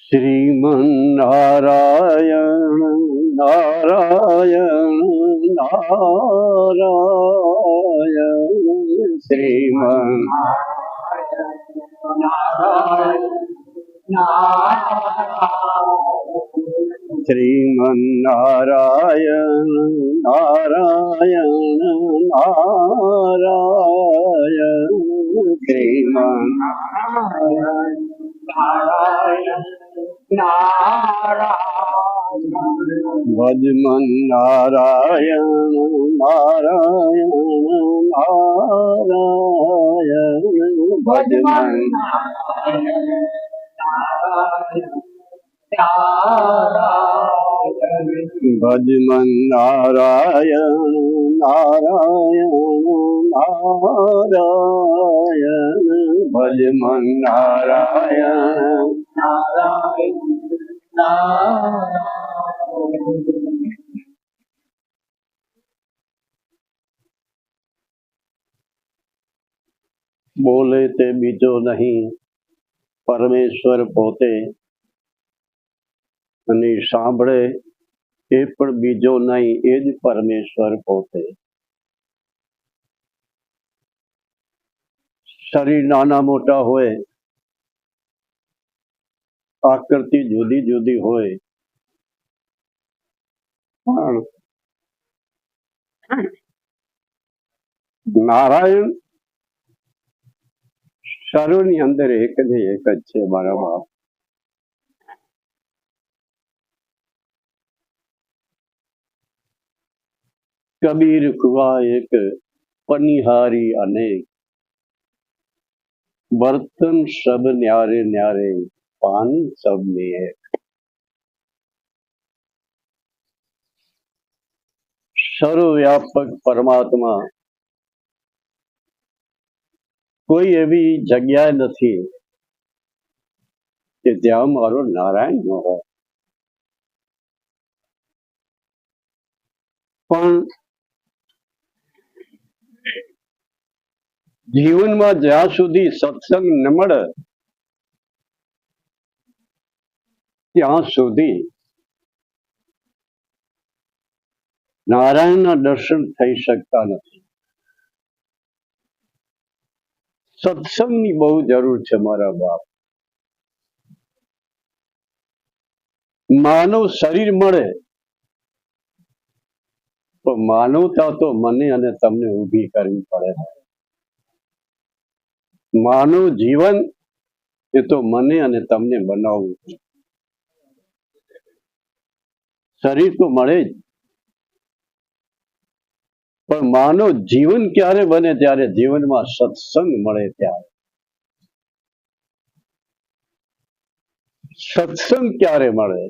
श्रीमन नारायण नारायण नारायण श्रीमन श्रीमन नारायण नारायण नारायण श्रीमन भजमन नारायण नारायण नारायण भजमन भजमन नारायण नारायण नारायण भजमन नारायण बोले ते बीजो नहीं परमेश्वर पोते અને સાંભળે એ પણ બીજો નહીં, એ જ પરમેશ્વર પોતે. શરીર નાના મોટા હોય, આકૃતિ જુદી જુદી હોય, પણ નારાયણ શરીરની અંદર એક ને એક જ છે મારા બાપ. कबीर हुआ एक पनिहारी अनेक, बर्तन सब न्यारे न्यारे, पानी सब में एक. सर्वव्यापक परमात्मा કોઈ એવી જગ્યા નથી કે જ્યાં મારો નારાયણ ન હોય. પણ જીવનમાં જ્યાં સુધી સત્સંગ ન મળે ત્યાં સુધી નારાયણના દર્શન થઈ શકતા નથી. સત્સંગની બહુ જરૂર છે મારા બાપ. માનવ શરીર મળે તો માનવતા તો મને અને તમને ઊભી કરવી પડે. માનવ જીવન એ તો મને અને તમને બનાવવું. શરીર તો મળે જ, પણ માનવ જીવન ક્યારે બને? ત્યારે જીવનમાં સત્સંગ મળે ત્યારે. સત્સંગ ક્યારે મળે?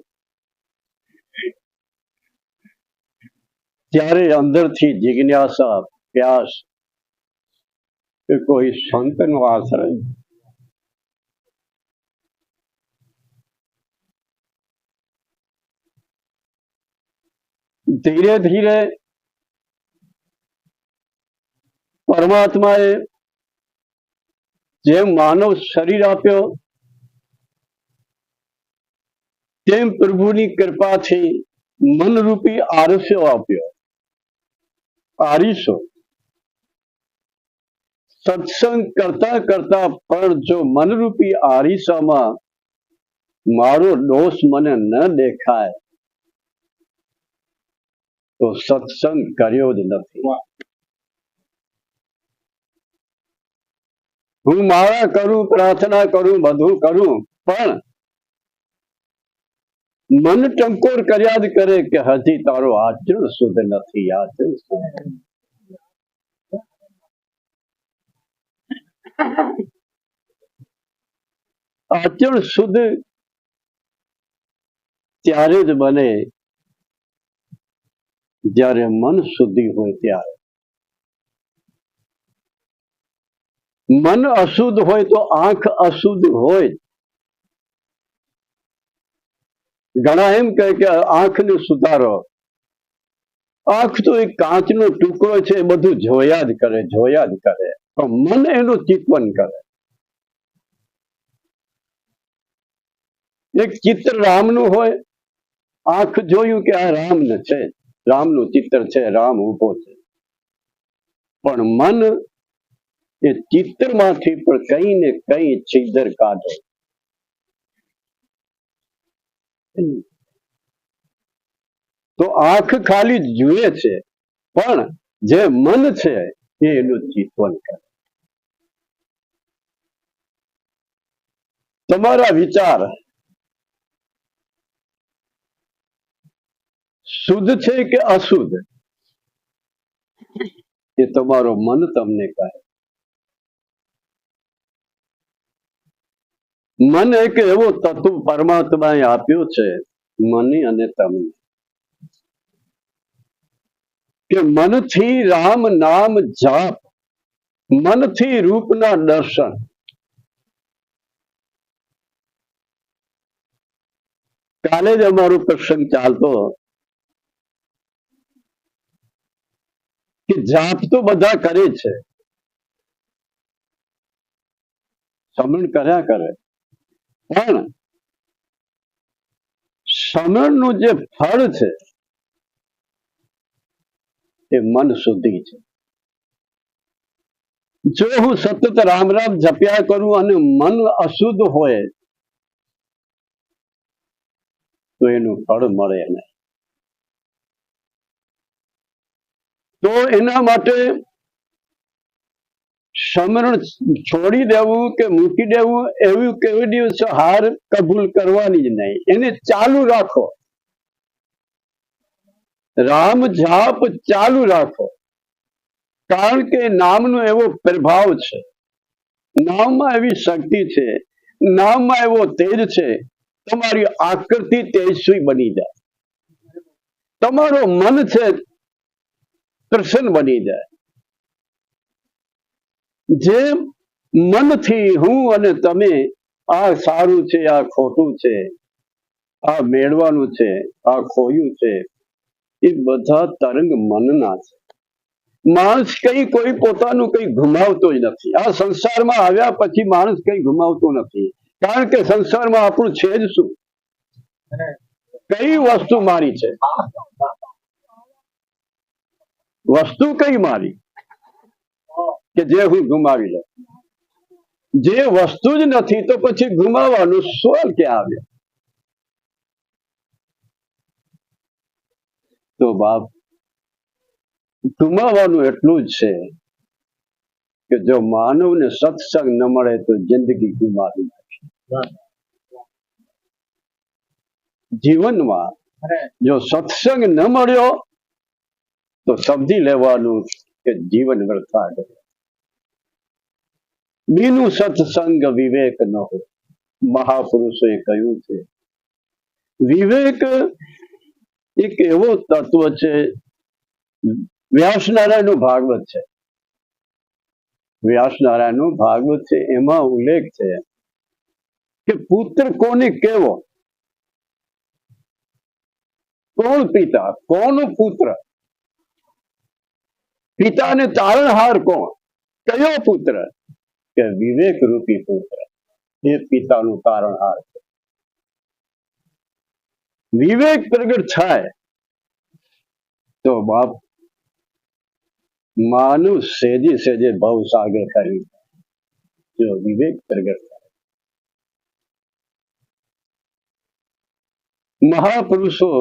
ત્યારે અંદરથી જિજ્ઞાસા, પ્યાસ કે કોઈ સંતનો આશ્રય, ધીરે ધીરે પરમાત્માએ જેમ માનવ શરીર આપ્યો તેમ પ્રભુની કૃપાથી મનરૂપી આરસ્યો આપ્યો. આરીશો સત્સંગ કરતા કરતા પણ જો મનરૂપી આરીસામાં મારો દોષ મને ન દેખાય તો સત્સંગ કર્યો જ નથી. હું માળા કરું, પ્રાર્થના કરું, બધું કરું, પણ મન ટંકોર કર્યા જ કરે કે હજી તારો આચરણ શુદ્ધ નથી. આચરણ શુદ્ધ ત્યારે જ બને જ્યારે મન શુદ્ધિ હોય ત્યારે. મન અશુદ્ધ હોય તો આંખ અશુદ્ધ હોય. ઘણા એમ કહે કે આંખને સુધારો, આંખ તો એક કાચનો ટુકડો છે, એ બધું જોયા જ કરે, પણ મન એનું ચિંતન કરે. એક ચિત્ર રામનું હોય, આંખ જોયું કે આ રામ છે, રામનું ચિત્ર છે, રામ ઉભો છે, પણ મન એ ચિત્રમાંથી પણ કઈ ને કઈ છિદ્ર કાઢે. તો આંખ ખાલી જુએ છે, પણ જે મન છે એ એનું ચિંતન કરે. તમારા વિચાર શુદ્ધ છે કે અશુદ્ધ, એ તમારો મન તમને કહે. મન એક એવો તત્વ પરમાત્માએ આપ્યો છે મને અને તમને, કે મનથી રામ નામ જાપ, મનથી રૂપના દર્શન. કાલે જ અમારો પ્રસંગ ચાલતો કે જાપ તો બધા કરે છે, સમરણ કર્યા કરે, પણ સમરણનું જે ફળ છે એ મન સુધી છે. જો હું સતત રામ રામ જપ્યા કરું અને મન અશુદ્ધ હોય તો એનું ફળ મળે નહીં. તો એના માટે સમરણ છોડી દેવું કે મૂકી દેવું એવું કેવી દિવસ હાર કબૂલ કરવાની જ નહીં, એને ચાલુ રાખો. રામ જાપ ચાલુ રાખો, કારણ કે નામનો એવો પ્રભાવ છે, નામમાં એવી શક્તિ છે, નામમાં એવો તેજ છે, તમારી આકૃતિ તેજસ્વી બની જાય, તમારો મન છે પ્રસન્ન બની જાય. જે મનથી હું અને તમે આ સારું છે, આ ખોટું છે, આ મેળવાનું છે, આ ખોયું છે, એ બધા તરંગ મનના છે. માણસ કોઈ પોતાનું કઈ ગુમાવતો જ નથી. આ સંસારમાં આવ્યા પછી માણસ કઈ ગુમાવતો નથી, કારણ કે સંસારમાં આપણું છે જ શું? કઈ વસ્તુ મારી છે? વસ્તુ કઈ મારી કે જે હું ગુમાવી લઉં? જે વસ્તુ જ નથી તો પછી ગુમાવવાનું સવાલ ક્યાં આવ્યો? તો બાપ, ગુમાવવાનું એટલું જ છે કે જો માનવને સત્સંગ ન મળે તો જિંદગી ગુમાવી નાખે. જીવનમાં જો સત્સંગ ન મળ્યો તો સમજી લેવાનું કે જીવન વ્યર્થા ગયું. બીનું સત્સંગ વિવેક ન હોય, મહાપુરુષોએ કહ્યું છે. વિવેક એક એવો તત્વ છે, વ્યાસનારાયણનું ભાગવત છે, વ્યાસનારાયણનું ભાગવત છે, એમાં ઉલ્લેખ છે કે પુત્ર કોને કેવો, કોણ પિતા, કોણ પુત્ર, પિતાને તારણહાર કોણ, કયો પુત્ર? કે વિવેક રૂપી પુત્ર, એ પિતાનું તારણહાર છે. વિવેક પ્રગટ થાય તો બાપ માનું સેજે સેજે ભવસાગર કરી, જો વિવેક પ્રગટ થાય. મહાપુરુષો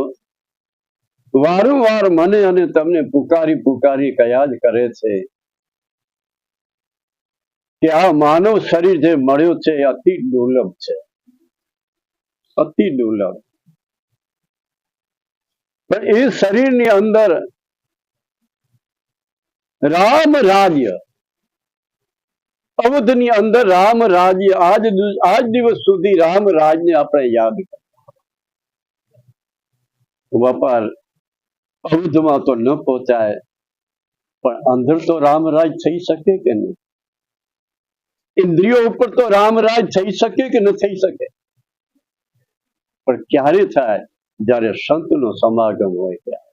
વારંવાર મને અને તમને પુકારી પુકારી કયા જ કરે છે કે આ માનવ શરીર જે મળ્યું છે એ અતિ દુર્લભ છે, અતિ દુર્લભ. પણ એ શરીરની અંદર રામ રાજ્ય, અવધની અંદર રામ રાજ્ય, આજ દિવસ સુધી રામ રાજને આપણે યાદ કરીએ. વેપાર અવધમાં તો ન પહોંચાય, પણ અંદર તો રામ રાજ થઈ શકે કે નહીં? ઇન્દ્રિયો ઉપર તો રામ રાજ થઈ શકે કે ન થઈ શકે? પણ ક્યારે થાય? જ્યારે સંતનો સમાગમ હોય ત્યારે.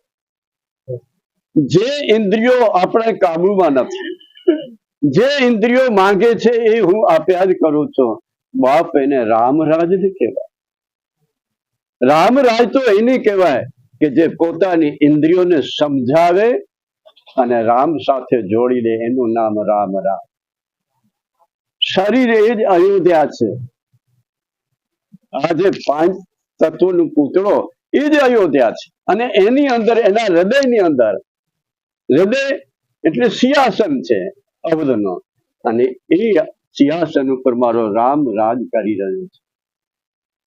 જે ઇન્દ્રિયો આપણે કાબુમાં નથી, જે ઇન્દ્રિયો માંગે છે એ હું આપ્યા જ કરું છું. બાપ એને રામરાજ જ કહેવાય. રામરાજ તો એને કહેવાય કે જે પોતાની ઇન્દ્રિયોને સમજાવે અને રામ સાથે જોડી દે, એનું નામ રામ. રામ શરીર એ જ અયોધ્યા છે. આ જે પાંચ તત્વનું પૂતળો એ જ અયોધ્યા છે. અને એની અંદર, એના હૃદયની અંદર, હૃદય એટલે સિંહાસન છે અવધનો, અને એ સિંહાસન ઉપર મારો રામ રાજ કરી રહ્યો છે.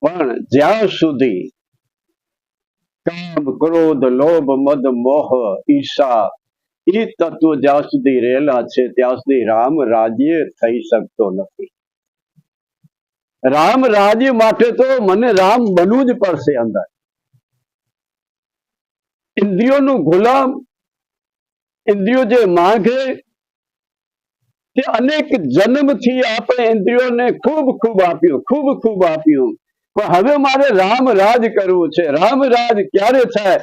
પણ જ્યાં સુધી કામ, ક્રોધ, લોભ, મદ, મોહ, ઈર્ષા એ તત્વો જ્યાં સુધી રહેલા છે ત્યાં સુધી રામ રાજ્ય થઈ શકતો નથી. રામ રાજ્ય માટે તો મને રામ બનવું જ પડશે. અંદર ઇન્દ્રિયોનું ગુલામ, ઇન્દ્રિયો જે માંગે તે અનેક જન્મથી આપણે ઇન્દ્રિયોને ખૂબ ખૂબ આપ્યું, ખૂબ ખૂબ આપ્યું. પણ હવે મારે રામ રાજ કરવું છે. રામ રાજ ક્યારે થાય?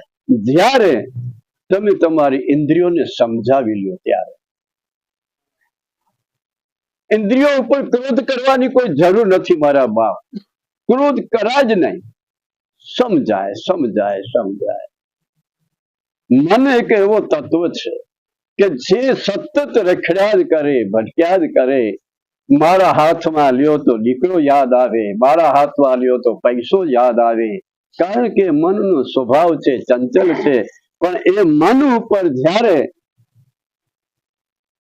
જ્યારે તમે તમારી ઇન્દ્રિયોને સમજાવી લ્યો ત્યારે. ઇન્દ્રિયો ઉપર ક્રોધ કરવાની કોઈ જરૂર નથી મારા બાપ. ક્રોધ કરાય જ નહીં. સમજાય સમજાય સમજાય. મન એક એવો તત્વ છે કે જે સતત રખડ્યા જ કરે, ભટક્યા જ કરે. મારા હાથમાં લ્યો તો દીકરો યાદ આવે, મારા હાથમાં લ્યો તો પૈસો યાદ આવે. કારણ કે મનનો સ્વભાવ છે, ચંચલ છે. પણ એ મન ઉપર જ્યારે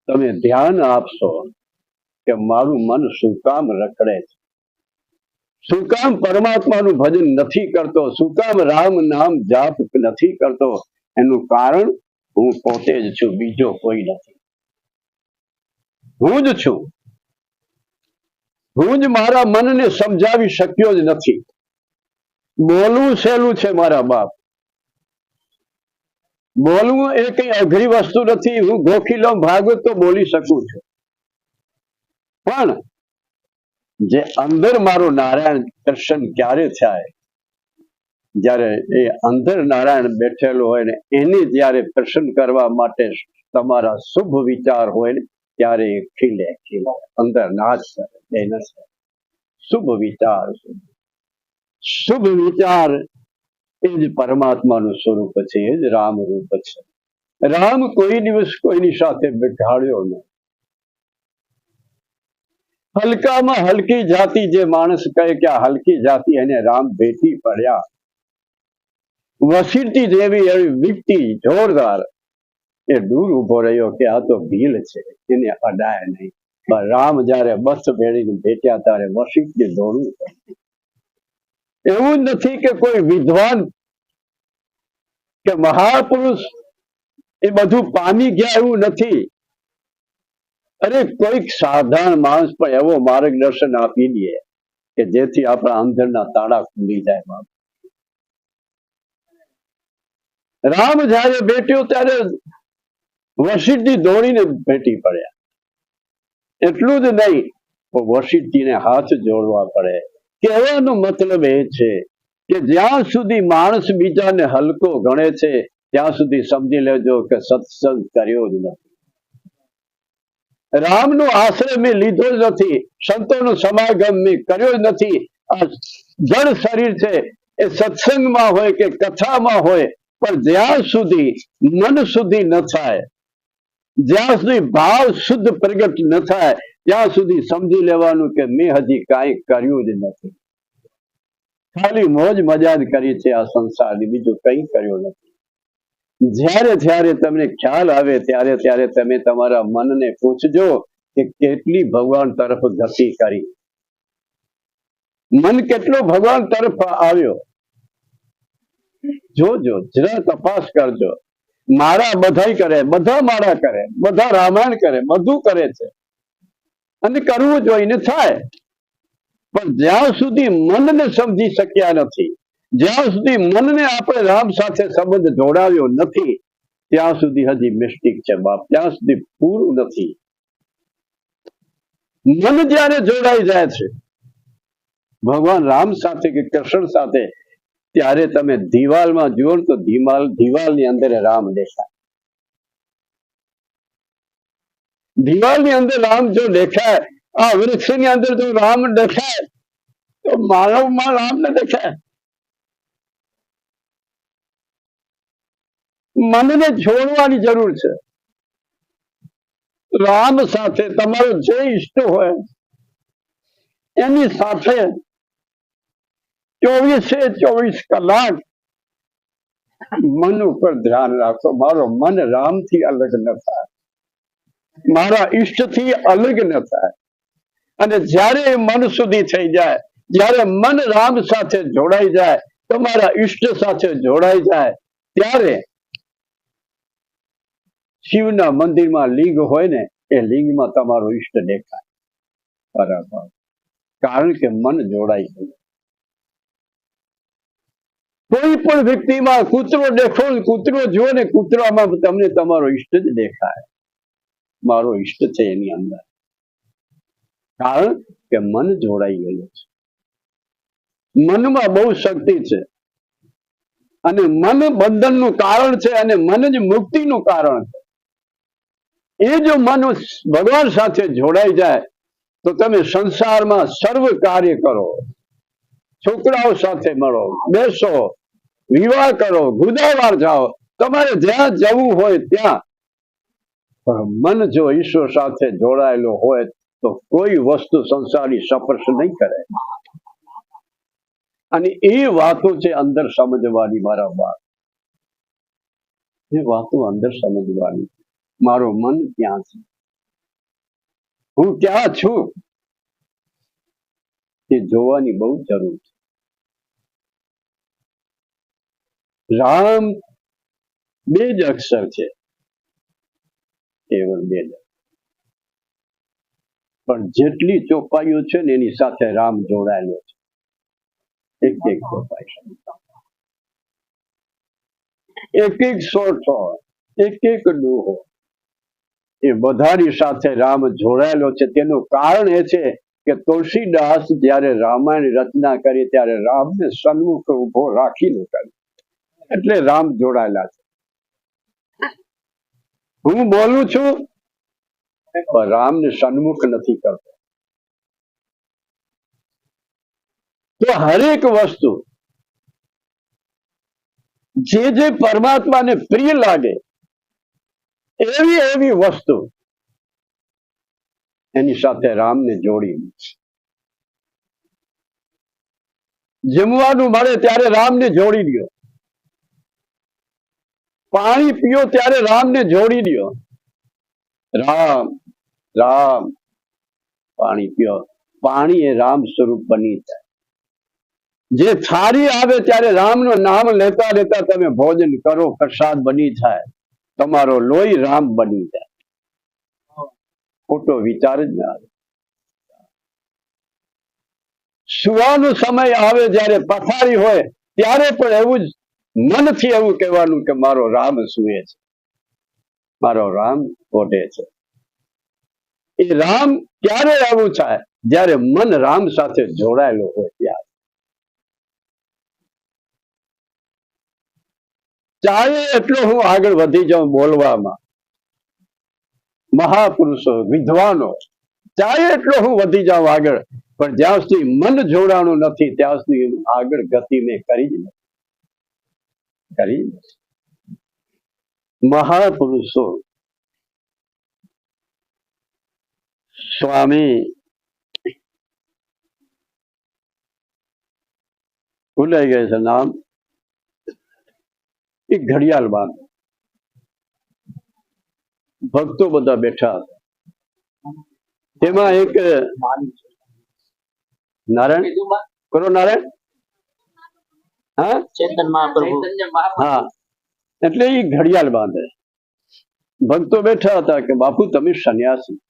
તમે ધ્યાન આપશો કે મારું મન શું કામ રખડે છે, શું કામ પરમાત્માનું ભજન નથી કરતો, શું કામ રામ નામ જાપ નથી કરતો, એનું કારણ હું પોતે જ છું, બીજો કોઈ નથી. હું જ છું. હું જ મારા મનને સમજાવી શક્યો જ નથી. બોલવું સહેલું છે મારા બાપ. બોલવું એ કઈ અઘરી વસ્તુ નથી. હું ગોખીલો ભાગવત તો બોલી શકું છું. પણ જે અંદર મારો નારાયણ દર્શન ક્યારે થાય? જ્યારે એ અંદર નારાયણ બેઠેલો હોય ને એને જ્યારે પ્રસન્ન કરવા માટે તમારા શુભ વિચાર હોય ને ત્યારે એ ખીલે ખીલે અંદર નાચ કરે. શુભ વિચાર, શુભ વિચાર એ જ પરમાત્માનું સ્વરૂપ છે, એ જ રામ રૂપ છે. રામ કોઈ દિવસ કોઈની સાથે બેઠાડ્યો નહીં. હલકામાં હલકી જાતિ, જે માણસ કહે કે આ હલકી જાતિ, એને રામ ભેટી પડ્યા. વસીરતી જેવી એવી વ્યક્તિ જોરદાર, એ દૂર ઉભો રહ્યો કે આ તો ભીલ છે, એને અડાય નહીં. પણ રામ જયારે બસ ભેળીને ભેટ્યા ત્યારે વસીરતી દોડવું. એવું નથી કે કોઈ વિદ્વાન કે મહાપુરુષ એ બધું પામી ગયા, એવું નથી. અરે કોઈક સાધારણ માણસ પણ એવો માર્ગદર્શન આપી દે કે જેથી આપણા અંદરના તાળા ખુલી જાય. રામ જયારે બેઠ્યો ત્યારે વશિષ્ઠજી દોડીને ભેટી પડ્યા. એટલું જ નહીં, વશિષ્ઠજીને હાથ જોડવા પડે. કહેવાનો મતલબ એ છે કે જ્યાં સુધી માણસ બીજાને હલકો ગણે છે ત્યાં સુધી સમજી લેજો કે સત્સંગ કર્યો જ નથી. રામનો આશ્રય મેં લીધો જ નથી, સંતોનો સમાગમ મેં કર્યો જ નથી. આ જળ શરીર છે એ સત્સંગમાં હોય કે કથામાં હોય, પણ જ્યાં સુધી મન સુધી ન થાય, જ્યાં સુધી ભાવ શુદ્ધ પ્રગટ ન થાય, ત્યાં સુધી સમજી લેવાનું કે મેં હજી કાંઈ કર્યું જ નથી. ખાલી મોજ મજા જ કરી છે આ સંસારની, બીજું કંઈ કર્યું નથી. જ્યારે જ્યારે તમને ખ્યાલ આવે ત્યારે ત્યારે તમે તમારા મનને પૂછજો કે કેટલી ભગવાન તરફ ગતિ કરી, મન કેટલો ભગવાન તરફ આવ્યો. જોજો, જરા તપાસ કરજો. મારા બધાય કરે, બધા મારા કરે, બધા રામાયણ કરે, બધું કરે છે અને કરવું જોઈને થાય. પણ જ્યાં સુધી મનને સમજી શક્યા નથી, જ્યાં સુધી મનને આપણે રામ સાથે સંબંધ જોડાવ્યો નથી, ત્યાં સુધી હજી મિસ્ટેક છે બાપ, ત્યાં સુધી પૂરું નથી. મન જ્યારે જોડાઈ જાય છે ભગવાન રામ સાથે કે કૃષ્ણ સાથે, ત્યારે તમે દિવાલમાં જુઓ તો દિવાલની અંદર રામ દેખાય. દિવાલની અંદર રામ જો દેખાય, આ વૃક્ષની અંદર જો રામ દેખાય, તો માનવમાં રામ ન દેખાય. મનને છોડવાની જરૂર છે. રામ સાથે તમારો જે ઈષ્ટ હોય એની સાથે 24/24 કલાક મન ઉપર ધ્યાન રાખો. મારો મન રામથી અલગ ન થાય, મારા ઈષ્ટથી અલગ ન થાય. અને જ્યારે એ મન સુધી થઈ જાય, જ્યારે મન રામ સાથે જોડાઈ જાય, તમારા ઈષ્ટ સાથે જોડાઈ જાય, ત્યારે શિવના મંદિરમાં લિંગ હોય ને, એ લિંગમાં તમારો ઈષ્ટ દેખાય. બરાબર, કારણ કે મન જોડાઈ ગયું. કોઈ પણ વ્યક્તિમાં કૂતરો દેખો, કૂતરો જુઓ ને, કૂતરામાં તમને તમારો ઈષ્ટ જ દેખાય. મારો ઈષ્ટ છે એની અંદર, કારણ કે મન જોડાઈ ગયેલું છે. મનમાં બહુ શક્તિ છે, અને મન બંધનનું કારણ છે, અને મન જ મુક્તિનું કારણ છે. એ જો મન ભગવાન સાથે જોડાઈ જાય તો તમે સંસારમાં સર્વ કાર્ય કરો. છોકરાઓ સાથે મળો, બેસો, વિવાહ કરો, ગુદાવાર જાઓ, તમારે જ્યાં જવું હોય ત્યાં. પણ મન જો ઈશ્વર સાથે જોડાયેલો હોય તો કોઈ વસ્તુ સંસારની સ્પર્શ નહીં કરે. અને એ વાતો છે અંદર સમજવાની. મારા બાપ, એ વાતો અંદર સમજવાની. મારું મન ક્યાં છે, હું ક્યાં છું, એ જોવાની બહુ જરૂર છે. રામ 2 જ અક્ષર છે, કેવળ 2 જ. પણ જેટલી ચોપાઈઓ છે ને એની સાથે રામ જોડાયેલો છે. એક ચોપાઈ, એક સોઠો, એક ડોહો, એ બધાની સાથે રામ જોડાયેલો છે. તેનું કારણ એ છે કે તુલસીદાસ જયારે રામાયણ રચના કરી ત્યારે રામને સન્મુખ ઉભો રાખીને કરી, એટલે રામ જોડાયેલા છે. હું બોલું છું પણ રામને સન્મુખ નથી કરતો. તો હરેક વસ્તુ જે પરમાત્માને પ્રિય લાગે એવી વસ્તુ એની સાથે રામને જોડી. જમવાનું મળે ત્યારે રામને જોડી દો, પાણી પીઓ ત્યારે રામને જોડી દો. રામ રામ પાણી પીઓ, પાણી એ રામ સ્વરૂપ બની જાય. જે થાળી આવે ત્યારે રામનું નામ લેતા લેતા તમે ભોજન કરો, પ્રસાદ બની જાય. તમારો લોહી રામ બની જાય. ખોટો વિચાર જ ના આવે. સુવાનો સમય આવે જ્યારે પથારી હોય ત્યારે પણ એવું જ મનથી એવું કહેવાનું કે મારો રામ સૂએ છે, મારો રામ ઓઢે છે. એ રામ ક્યારે આવું થાય? જ્યારે મન રામ સાથે જોડાયેલો હોય ત્યારે. ચાહે એટલો હું આગળ વધી જાઉં બોલવામાં, મહાપુરુષો, વિદ્વાનો, ચાહે એટલો હું વધી જાઉં આગળ, પણ જ્યાં સુધી મન જોડાણું નથી ત્યાં સુધી આગળ ગતિ મેં કરી જ નથી. મહાપુરુષો, સ્વામી ભૂલાઈ ગયે છે નામ, એક ઘડિયાળ બાંધ, ભક્તો બધા બેઠા હતા. તેમાં એક નારાયણ કરો, નારાયણ, હા, ચેતન મહાપ્રભુ, હા, એટલે એ ઘડિયાળ બાંધે. ભક્તો બેઠા હતા કે બાપુ તમે સંન્યાસી,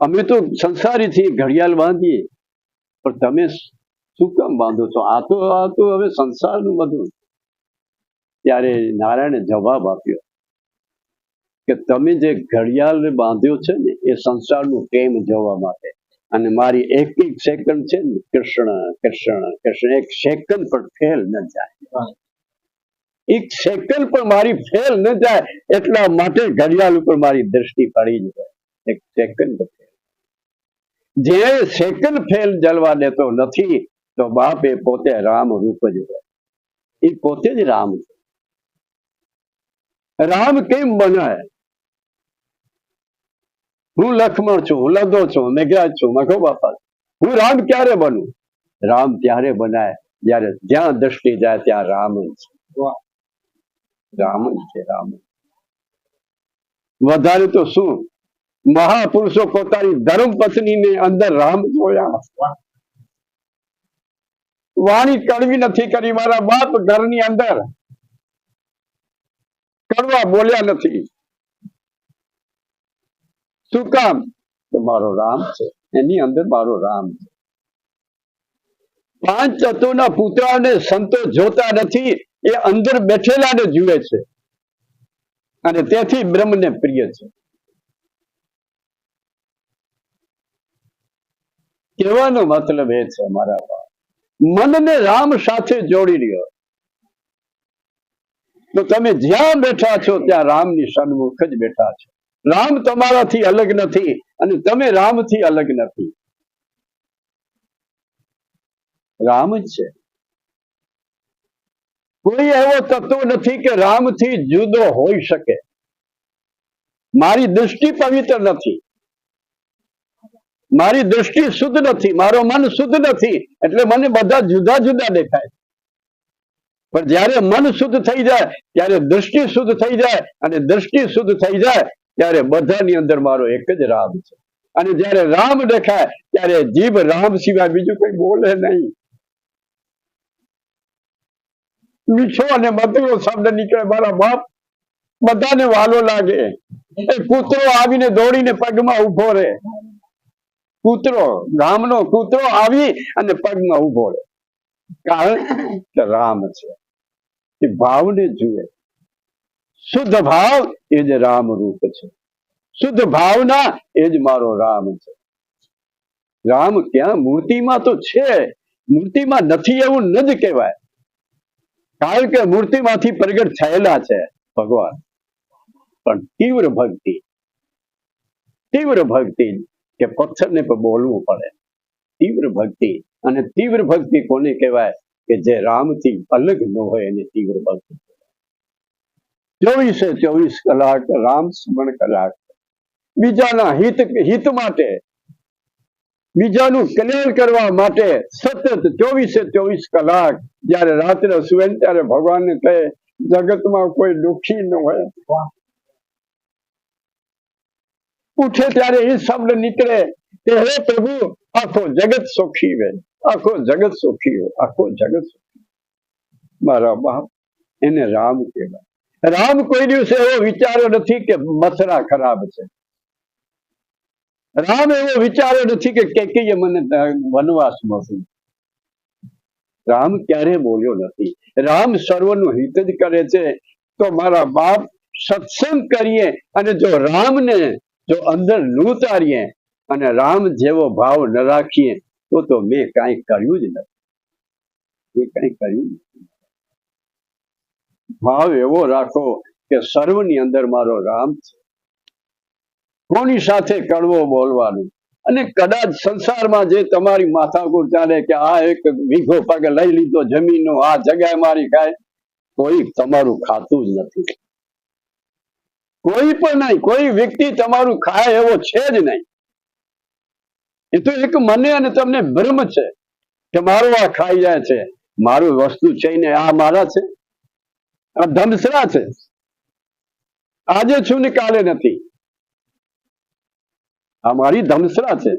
અમે તો સંસારીથી ઘડિયાળ બાંધીએ, પણ તમે શું કામ બાંધો છો? આ તો હવે સંસારનું બધું. ત્યારે નારાયણે જવાબ આપ્યો કે તમે જે ઘડિયાળ બાંધ્યો છે ને એ સંસારનું પ્રેમ જોવા માટે, અને મારી એક સેકન્ડ છે ને કૃષ્ણ કૃષ્ણ કૃષ્ણ, એક સેકન્ડ પણ ફેલ ન જાય. એક સેકન્ડ પણ મારી ફેલ ન જાય એટલા માટે ઘડિયાળ ઉપર મારી દ્રષ્ટિ પડી જ જાય. એક સેકન્ડ ફેલ, જે સેકન્ડ ફેલ જલવા દેતો નથી તો બાપ એ પોતે રામ રૂપ જ હોય. એ પોતે જ રામ છે. રામ કેમ બનાય? હું લક્ષ્મણ છું, હું લધો છું, મેઘરાજ છું, મખો બાપા. હું રામ ક્યારે બનું? રામ ત્યારે બનાય જ્યારે જ્યાં દ્રષ્ટિ જાય ત્યાં રામ જ છે. રામ જ છે. રામ વધારે તો શું, મહાપુરુષો પોતાની ધર્મ પત્નીને અંદર રામ જોયા. વાણી કડવી નથી કરી મારા બાપ, ઘરની અંદર કડવા બોલ્યા નથી. શું કામ? તો મારો રામ છે, એની અંદર મારો રામ છે. પાંચ તત્વોના પુત્રને સંતો જોતા નથી, એ અંદર બેઠેલાને જુએ છે અને તેથી બ્રહ્મને પ્રિય છે. કહેવાનો મતલબ એ છે મારા બાપ, મનને રામ સાથે જોડી લ્યો તો તમે જ્યાં બેઠા છો ત્યાં રામની સન્મુખ જ બેઠા છો. રામ તમારાથી અલગ નથી અને તમે રામથી અલગ નથી. રામ જ છે. કોઈ એવો તત્વ નથી કે રામથી જુદો હોઈ શકે. મારી દૃષ્ટિ પવિત્ર નથી, મારી દૃષ્ટિ શુદ્ધ નથી, મારો મન શુદ્ધ નથી, એટલે મને બધા જુદા જુદા દેખાય. પણ જ્યારે મન શુદ્ધ થઈ જાય ત્યારે દૃષ્ટિ શુદ્ધ થઈ જાય, અને દૃષ્ટિ શુદ્ધ થઈ જાય ત્યારે બધાની અંદર મારો એક જ રામ છે. અને જ્યારે રામ દેખાય ત્યારે જીભ રામ સિવાય બીજું કઈ બોલે નહીં. મીઠો અને મધુરો શબ્દ નીકળે મારા બાપ, બધાને વાલો લાગે. એ કૂતરો આવીને દોડીને પગમાં ઉભો રહે. કૂતરો, ગામનો કૂતરો આવી અને પગમાં ઉભો રહે. કારણ કે રામ છે. એ ભાવને જુએ. શુદ્ધ ભાવ એ જ રામ રૂપ છે. શુદ્ધ ભાવના એ જ મારો રામ છે. રામ ક્યાં? મૂર્તિમાં તો છે, મૂર્તિમાં નથી એવું ન જ કહેવાય. કારણ કે મૂર્તિમાંથી પ્રગટ થયેલા છે ભગવાન. પણ તીવ્ર ભક્તિ, તીવ્ર ભક્તિ કે પથ્થરને પણ બોલવું પડે. તીવ્ર ભક્તિ, અને તીવ્ર ભક્તિ કોને કહેવાય? કે જે રામથી અલગ ન હોય એને તીવ્ર ભક્તિ. 24 કલાક રામ સ્મરણ કલાક, બીજાના હિત માટે, બીજાનું કલ્યાણ કરવા માટે સતત 24 કલાક. જયારે રાત્રે સુવે ત્યારે ભગવાનને કહે જગતમાં કોઈ દુઃખી ન હોય. ઉઠે ત્યારે એ શબ્દ નીકળે કે હે પ્રભુ આખો જગત સુખી હોય, આખો જગત સુખી હોય, આખો જગત સુખી. મારા બાપ, એને રામ કહેવાય. રામ કોઈ દિવસે એવો વિચાર્યો નથી કે મથરા ખરાબ છે. રામ એવો વિચાર્યો નથી કે કેકીએ મને વનવાસ મોકલ્યો. રામ ક્યારે બોલ્યો નથી. રામ સર્વનું હિત જ કરે છે. તો મારા બાપ, સત્સંગ કરીએ અને જો રામને જો અંદર ન ઉતારીએ અને રામ જેવો ભાવ ન રાખીએ તો મેં કાંઈ કર્યું જ નથી. એ કાંઈ કર્યું નથી. ભાવ એવો રાખો કે સર્વની અંદર મારો રામ છે. કોની સાથે કડવો બોલવાનું? અને કદાચ સંસારમાં જે તમારી માથાકૂટ ચાલે કે આ એક વીઘો પગ લઈ લીધો જમીનનો, આ જગ્યાએ મારી ખાય, કોઈ તમારું ખાતું જ નથી. કોઈ પણ નહીં, કોઈ વ્યક્તિ તમારું ખાય એવો છે જ નહીં. એ તો એક મને અને તમને ભ્રમ છે કે મારું આ ખાઈ જાય છે, મારું વસ્તુ છે ને આ મારા છે. આ ધમસરા છે. આજે છું ને કાલે નથી. આ મારી ધમસરા છે,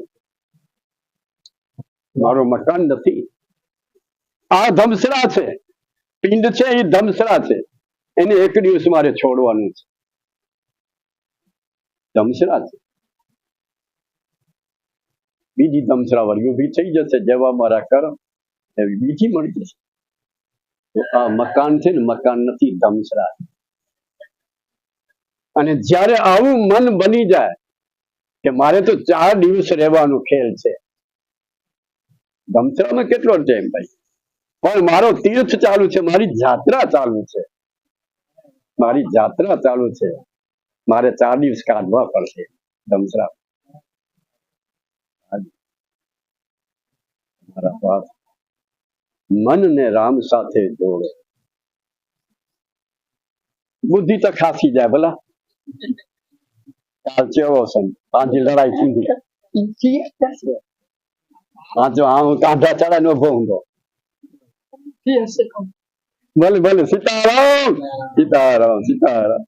મારો મકાન નથી. આ ધમસરા છે, પિંડ છે, એ ધમસરા છે. એને એક દિવસ મારે છોડવાનું છે. ધમસરા છે. બીજી ધમસરા વળી ઊભી થઈ જશે, જેવા મારા કર્મ એવી બીજી મળી જશે. તો આ મકાન છે ને, મકાન નથી, ધમસરા. અને જ્યારે આવું મન બની જાય કે મારે તો 4 દિવસ રહેવાનું ખેલ છે, ધમસરામાં કેટલો ટાઈમ ભાઈ, પણ મારો તીર્થ ચાલુ છે, મારી જાત્રા ચાલુ છે. મારી જાત્રા ચાલુ છે, મારે 4 દિવસ કાઢવા પડશે દમસરા. મારા બાપ, મનને રામ સાથે જોડો. બુદ્ધિ તો ખાસી જાય ભલા. કાલ ચેવો છે, પાંચી લડાઈ થીંદી. પાંચો આમ કાંઠા ચડાઈ નો ભોંગો. ભલે ભલે, સીતારામ સીતારામ સીતારામ.